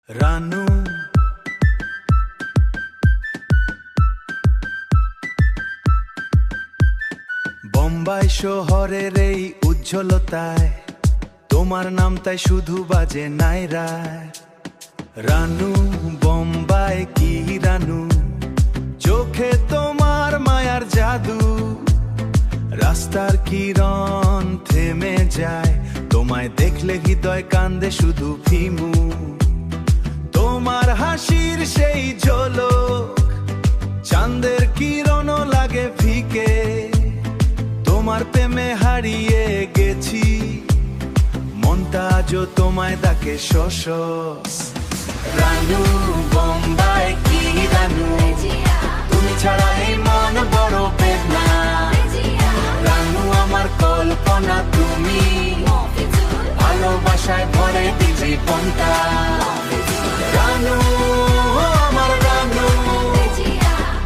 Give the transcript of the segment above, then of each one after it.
রানু বোম্বাই শহরের এই উজ্জ্বলতায় তোমার নাম তাই শুধু বাজে নাইরায়। রানু বোম্বাই কি রানু, চোখে তোমার মায়ার জাদু, রাস্তার কিরণ থেমে যায় তোমায় দেখলে, হৃদয় কান্দে শুধু ফিমু। তোমার হাসির সেই ঝলক চাঁদের কিরণও লাগে ফিকে, তোমার প্রেমে হারিয়ে গেছি, মনটা আজও তোমায় ডাকে শশ। রানু বোম্বাই কি রানু, তুমি ছাড়া এই মন বড় বেদনা। রানু আমার কল্পনা তুমি, ভালোবাসায় ভরে দিলি জীবনটা। রানু আমার রানু,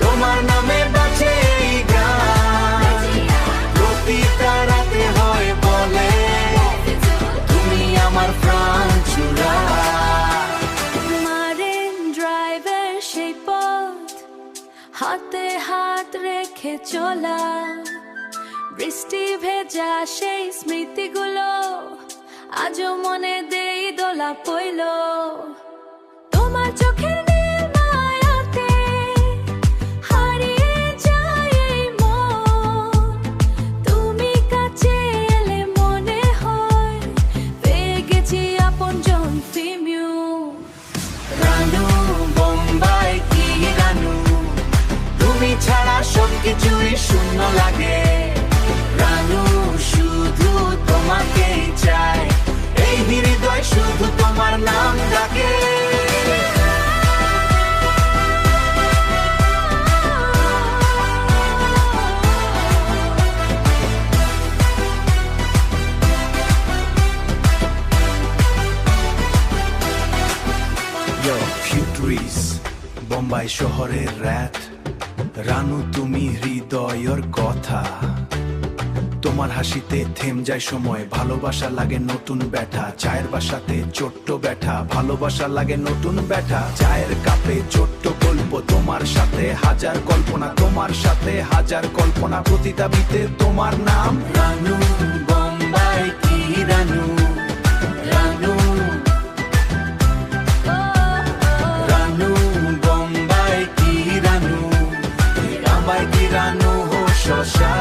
তোমার নামে বাঁচে এই গান, প্রতিটা রাতে হয় বলে তুমি আমার প্রাণ চূড়া। মারেন ড্রাইভার সেই পথ, হাতে হাত রেখে চলা, বৃষ্টি ভেজা সেই স্মৃতিগুলো আজও মনে দেই দোলা পইল। তোমার চোখের নীল মায়াতে হারিয়ে যায় এই মন, তুমি কাছে এলে মনে হয় পেয়ে গেছি আপনজন ফিমিউ। রানু বোম্বাই কি রানু, তুমি ছাড়া সবকিছুই শূন্য লাগে। রানু শুধু তোমাকেই চাই, এই হৃদয় শুধু তোমার নাম ডাকে। বোম্বাই শহরের রাত, রানু তুমি হৃদয়ের কথা, তোমার হাসিতে থেম যায় সময়, ভালোবাসা লাগে নতুন ব্যাঠা। চায়ের বাসাতে ছোট্ট ব্যাঠা, ভালোবাসা লাগে নতুন ব্যাঠা। চায়ের কাপে ছোট্ট গল্প, তোমার সাথে হাজার কল্পনা, তোমার সাথে হাজার কল্পনা, প্রতিটা বিতে তোমার নাম। রানু বোম্বাই কি রানু, রানু রানু বোম্বাই কি রানু, বোম্বাই কি রানু হো শশা।